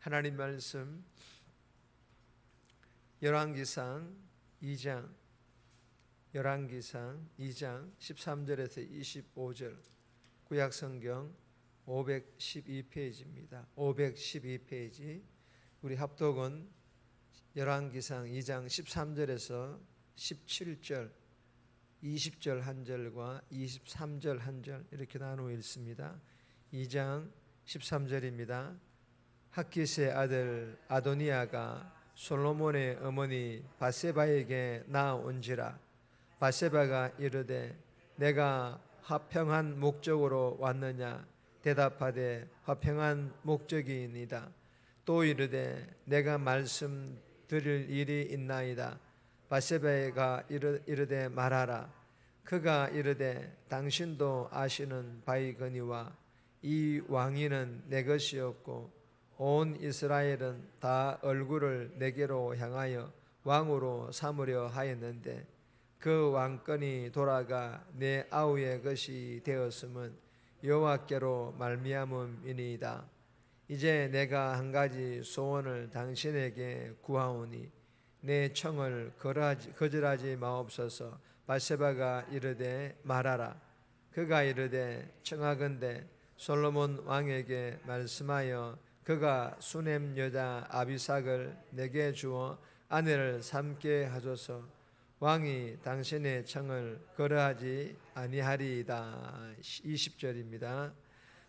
하나님 말씀 열왕기상 2장 13절에서 25절 구약성경 512페이지입니다. 512페이지. 우리 합독은 열왕기상 2장 13절에서 17절 20절 한 절과 23절 한 절 이렇게 나누어 읽습니다. 2장 13절입니다. 학깃의 아들 아도니아가 솔로몬의 어머니 밧세바에게 나아온지라. 밧세바가 이르되 내가 화평한 목적으로 왔느냐. 대답하되 화평한 목적이니이다. 또 이르되 내가 말씀 드릴 일이 있나이다. 밧세바가 이르되 말하라. 그가 이르되 당신도 아시는 바이거니와 이 왕위는 내 것이었고 온 이스라엘은 다 얼굴을 내게로 향하여 왕으로 삼으려 하였는데 그 왕권이 돌아가 내 아우의 것이 되었음은 여호와께로 말미암음이니이다. 이제 내가 한 가지 소원을 당신에게 구하오니 내 청을 거절하지 마옵소서. 밧세바가 이르되 말하라. 그가 이르되 청하건대 솔로몬 왕에게 말씀하여 그가 수넴 여자 아비삭을 내게 주어 아내를 삼게 하소서. 왕이 당신의 청을 거절하지 아니하리이다. 20절입니다.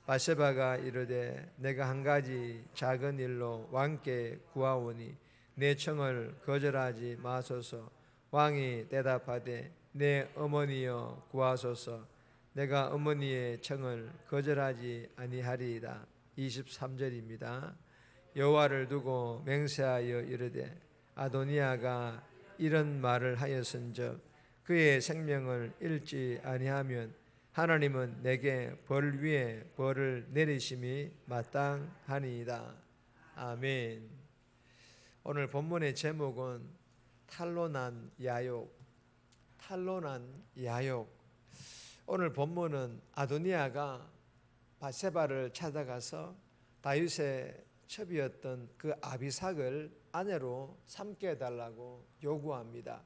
밧세바가 이르되 내가 한 가지 작은 일로 왕께 구하오니 내 청을 거절하지 마소서. 왕이 대답하되 내 어머니여 구하소서. 내가 어머니의 청을 거절하지 아니하리이다. 23절입니다. 여호와를 두고 맹세하여 이르되 아도니아가 이런 말을 하였은즉 그의 생명을 잃지 아니하면 하나님은 내게 벌 위에 벌을 내리심이 마땅하니이다. 아멘. 오늘 본문의 제목은 탄로난 야욕. 탄로난 야욕. 오늘 본문은 아도니아가 밧세바를 찾아가서 다윗의 첩이었던 그 아비삭을 아내로 삼게 해달라고 요구합니다.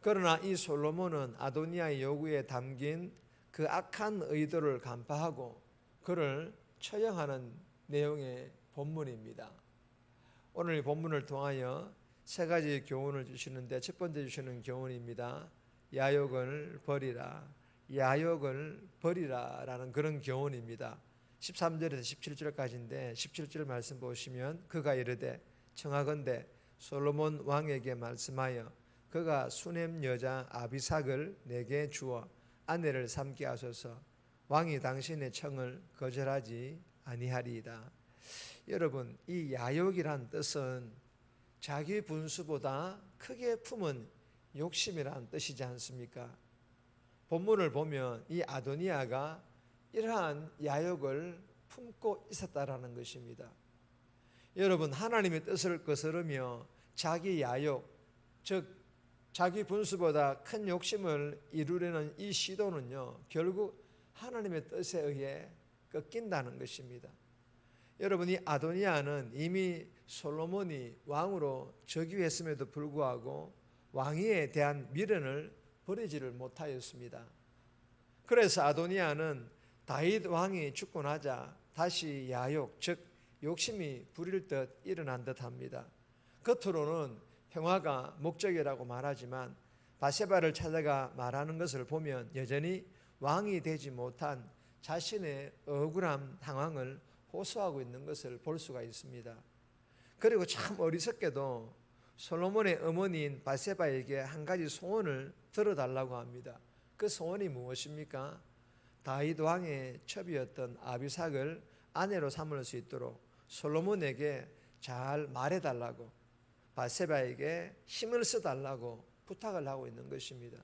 그러나 이 솔로몬은 아도니아의 요구에 담긴 그 악한 의도를 간파하고 그를 처형하는 내용의 본문입니다. 오늘 이 본문을 통하여 세 가지 교훈을 주시는데 첫 번째 주시는 교훈입니다. 야욕을 버리라. 야욕을 버리라 라는 그런 교훈입니다. 13절에서 17절까지인데 17절 말씀 보시면 그가 이르되 청하건대 솔로몬 왕에게 말씀하여 그가 수넴 여자 아비삭을 내게 주어 아내를 삼게 하소서. 왕이 당신의 청을 거절하지 아니하리이다. 여러분, 이 야욕이란 뜻은 자기 분수보다 크게 품은 욕심이란 뜻이지 않습니까? 본문을 보면 이 아도니아가 이러한 야욕을 품고 있었다라는 것입니다. 여러분, 하나님의 뜻을 거스르며 자기 야욕, 즉 자기 분수보다 큰 욕심을 이루려는 이 시도는요, 결국 하나님의 뜻에 의해 꺾인다는 것입니다. 여러분, 이 아도니아는 이미 솔로몬이 왕으로 즉위했음에도 불구하고 왕위에 대한 미련을 버리지를 못하였습니다. 그래서 아도니아는 다윗 왕이 죽고 나자 다시 야욕, 즉 욕심이 부릴 듯 일어난 듯합니다. 겉으로는 평화가 목적이라고 말하지만 밧세바를 찾아가 말하는 것을 보면 여전히 왕이 되지 못한 자신의 억울한 상황을 호소하고 있는 것을 볼 수가 있습니다. 그리고 참 어리석게도 솔로몬의 어머니인 밧세바에게 한 가지 소원을 들어달라고 합니다. 그 소원이 무엇입니까? 다윗 왕의 첩이었던 아비삭을 아내로 삼을 수 있도록 솔로몬에게 잘 말해달라고, 밧세바에게 힘을 써달라고 부탁을 하고 있는 것입니다.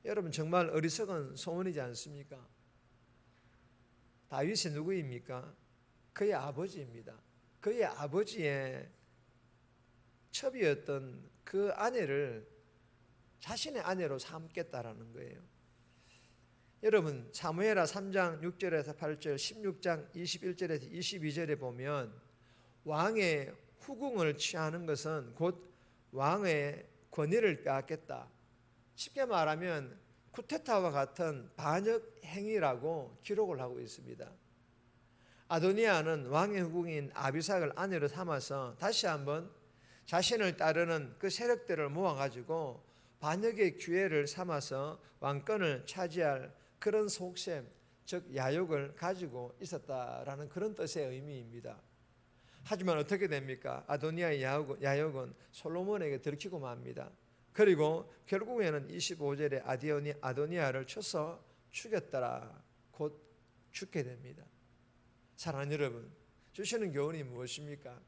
여러분, 정말 어리석은 소원이지 않습니까? 다윗이 누구입니까? 그의 아버지입니다. 그의 아버지의 첩이었던 그 아내를 자신의 아내로 삼겠다라는 거예요. 여러분, 사무엘하 3장 6절에서 8절, 16장 21절에서 22절에 보면 왕의 후궁을 취하는 것은 곧 왕의 권위를 빼앗겠다. 쉽게 말하면 쿠데타와 같은 반역 행위라고 기록을 하고 있습니다. 아도니아는 왕의 후궁인 아비삭을 아내로 삼아서 다시 한번 자신을 따르는 그 세력들을 모아가지고 반역의 기회를 삼아서 왕권을 차지할 그런 속셈, 즉 야욕을 가지고 있었다라는 그런 뜻의 의미입니다. 하지만 어떻게 됩니까? 아도니아의 야욕은 솔로몬에게 들키고 맙니다. 그리고 결국에는 25절에 아도니아를 쳐서 죽였더라. 곧 죽게 됩니다. 사랑하는 여러분, 주시는 교훈이 무엇입니까?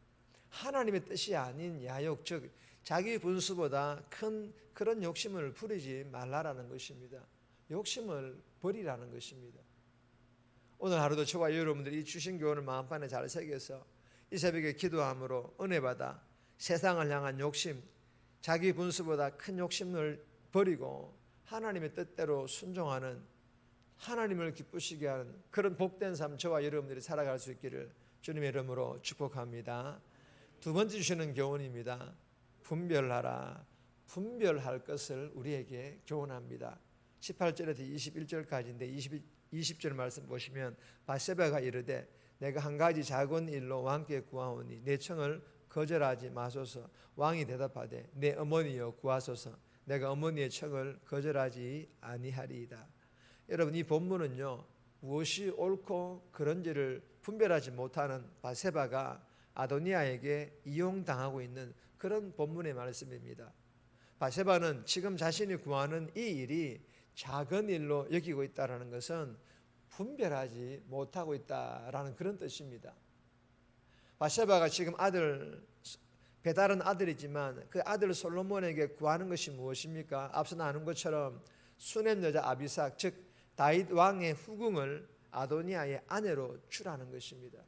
하나님의 뜻이 아닌 야욕, 즉 자기 분수보다 큰 그런 욕심을 부리지 말라라는 것입니다. 욕심을 버리라는 것입니다. 오늘 하루도 저와 여러분들이 주신 교훈을 마음판에 잘 새겨서 이 새벽에 기도함으로 은혜 받아 세상을 향한 욕심, 자기 분수보다 큰 욕심을 버리고 하나님의 뜻대로 순종하는, 하나님을 기쁘시게 하는 그런 복된 삶 저와 여러분들이 살아갈 수 있기를 주님의 이름으로 축복합니다. 두 번째 주시는 교훈입니다. 분별하라. 분별할 것을 우리에게 교훈합니다. 18절에서 21절까지인데 20절 말씀 보시면 바세바가 이르되 내가 한 가지 작은 일로 왕께 구하오니 내 청을 거절하지 마소서. 왕이 대답하되 내 어머니여 구하소서. 내가 어머니의 청을 거절하지 아니하리이다. 여러분, 이 본문은요, 무엇이 옳고 그런지를 분별하지 못하는 바세바가 아도니아에게 이용당하고 있는 그런 본문의 말씀입니다. 바세바는 지금 자신이 구하는 이 일이 작은 일로 여기고 있다는 것은 분별하지 못하고 있다라는 그런 뜻입니다. 바세바가 지금 배다른 아들이지만 그 아들 솔로몬에게 구하는 것이 무엇입니까? 앞서 나눈 것처럼 수넴 여자 아비삭, 즉 다윗 왕의 후궁을 아도니아의 아내로 주라는 것입니다.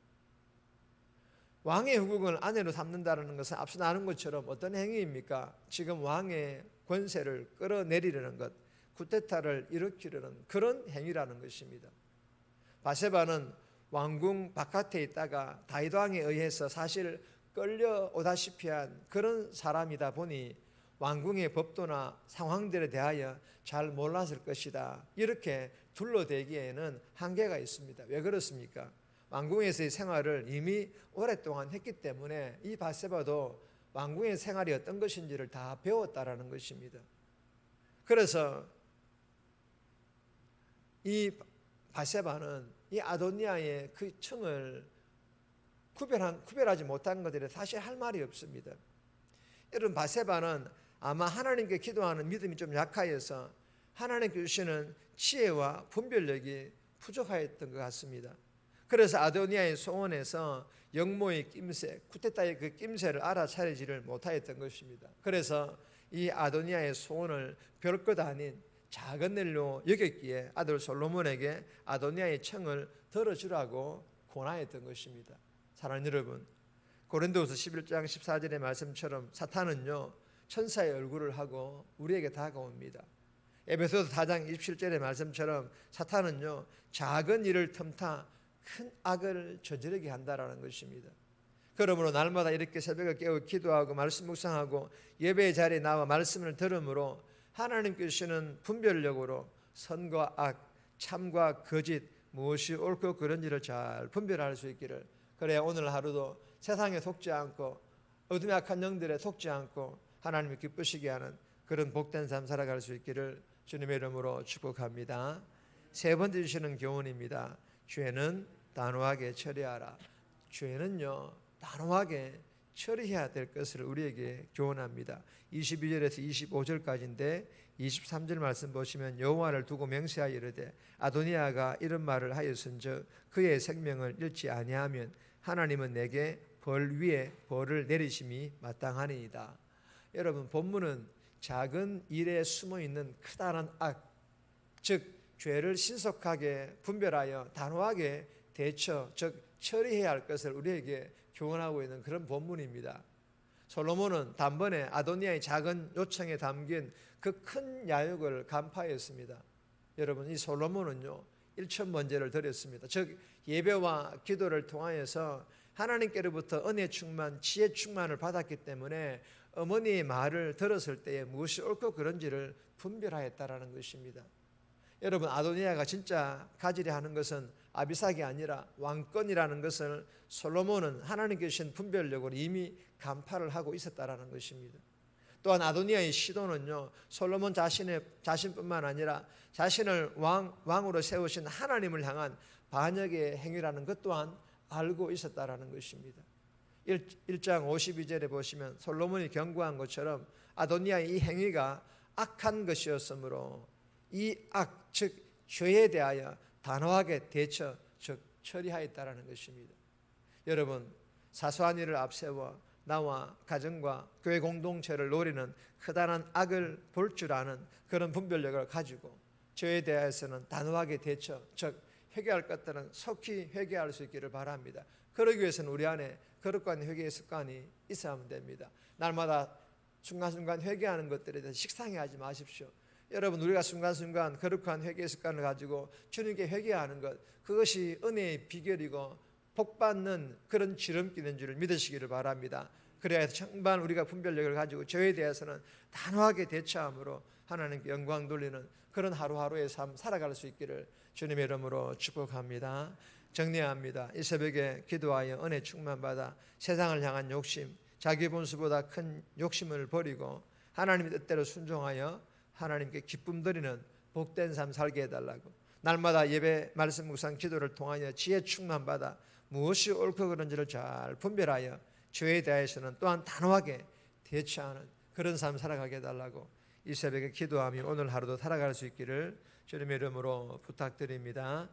왕의 후궁을 아내로 삼는다는 것은 앞서 나눈 것처럼 어떤 행위입니까? 지금 왕의 권세를 끌어내리려는 것, 쿠데타를 일으키려는 그런 행위라는 것입니다. 바세바는 왕궁 바깥에 있다가 다윗 왕에 의해서 사실 끌려오다시피 한 그런 사람이다 보니 왕궁의 법도나 상황들에 대하여 잘 몰랐을 것이다. 이렇게 둘러대기에는 한계가 있습니다. 왜 그렇습니까? 왕궁에서의 생활을 이미 오랫동안 했기 때문에 이 바세바도 왕궁의 생활이 어떤 것인지를 다 배웠다라는 것입니다. 그래서 이 바세바는 이 아도니아의 그 청을 구별하지 못한 것들에 사실 할 말이 없습니다. 여러분, 바세바는 아마 하나님께 기도하는 믿음이 좀 약하여서 하나님께 주시는 지혜와 분별력이 부족하였던 것 같습니다. 그래서 아도니아의 소원에서 영모의 낌새, 쿠데타의 그 낌새를 알아차리지를 못하였던 것입니다. 그래서 이 아도니아의 소원을 별것 아닌 작은 일로 여겼기에 아들 솔로몬에게 아도니아의 청을 들어주라고 권하였던 것입니다. 사랑하는 여러분, 고린도후서 11장 14절의 말씀처럼 사탄은요, 천사의 얼굴을 하고 우리에게 다가옵니다. 에베소서 4장 27절의 말씀처럼 사탄은요, 작은 일을 틈타 큰 악을 저지르게 한다라는 것입니다. 그러므로 날마다 이렇게 새벽에 깨어 기도하고 말씀 묵상하고 예배의 자리에 나와 말씀을 들으므로 하나님께 주시는 분별력으로 선과 악, 참과 거짓, 무엇이 옳고 그런지를 잘 분별할 수 있기를, 그래야 오늘 하루도 세상에 속지 않고 어둠의 악한 영들에 속지 않고 하나님을 기쁘시게 하는 그런 복된 삶 살아갈 수 있기를 주님의 이름으로 축복합니다. 세 번째 주시는 교훈입니다. 죄는 단호하게 처리하라. 죄는요, 단호하게 처리해야 될 것을 우리에게 교훈합니다. 22절에서 25절까지인데 23절 말씀 보시면 여호와를 두고 맹세하여 이르되 아도니아가 이런 말을 하였은즉 그의 생명을 잃지 아니하면 하나님은 내게 벌 위에 벌을 내리심이 마땅하니이다. 여러분, 본문은 작은 일에 숨어있는 크다란 악, 즉 죄를 신속하게 분별하여 단호하게 대처, 즉 처리해야 할 것을 우리에게 교훈하고 있는 그런 본문입니다. 솔로몬은 단번에 아도니아의 작은 요청에 담긴 그 큰 야욕을 간파했습니다. 여러분, 이 솔로몬은요, 일천번제를 드렸습니다. 즉 예배와 기도를 통하여서 하나님께로부터 은혜 충만, 지혜 충만을 받았기 때문에 어머니의 말을 들었을 때에 무엇이 옳고 그른지를 분별하였다라는 것입니다. 여러분, 아도니아가 진짜 가지려 하는 것은 아비삭이 아니라 왕권이라는 것을 솔로몬은 하나님께 주신 분별력으로 이미 간파를 하고 있었다라는 것입니다. 또한 아도니아의 시도는요, 솔로몬 자신뿐만 아니라 자신을 왕으로 세우신 하나님을 향한 반역의 행위라는 것 또한 알고 있었다라는 것입니다. 1장 52절에 보시면 솔로몬이 경고한 것처럼 아도니아의 이 행위가 악한 것이었으므로 이 악, 즉 죄에 대하여 단호하게 대처, 즉 처리하였다라는 것입니다. 여러분, 사소한 일을 앞세워 나와 가정과 교회 공동체를 노리는 커다란 악을 볼 줄 아는 그런 분별력을 가지고 죄에 대해서는 단호하게 대처, 즉 회개할 것들은 속히 회개할 수 있기를 바랍니다. 그러기 위해서는 우리 안에 거룩한 회개의 습관이 있어야만 됩니다. 날마다 순간순간 회개하는 것들에 대해서 식상해하지 마십시오. 여러분, 우리가 순간순간 거룩한 회개의 습관을 가지고 주님께 회개하는 것, 그것이 은혜의 비결이고 복받는 그런 지름길인 줄 믿으시기를 바랍니다. 그래야 정말 우리가 분별력을 가지고 죄에 대해서는 단호하게 대처함으로 하나님께 영광 돌리는 그런 하루하루의 삶 살아갈 수 있기를 주님의 이름으로 축복합니다. 정리합니다. 이 새벽에 기도하여 은혜 충만받아 세상을 향한 욕심, 자기 본수보다 큰 욕심을 버리고 하나님의 뜻대로 순종하여 하나님께 기쁨 드리는 복된 삶 살게 해달라고, 날마다 예배, 말씀, 묵상, 기도를 통하여 지혜 충만받아 무엇이 옳고 그른지를 잘 분별하여 죄에 대해서는 또한 단호하게 대처하는 그런 삶 살아가게 해달라고 이 새벽에 기도하며 오늘 하루도 살아갈 수 있기를 주님의 이름으로 부탁드립니다.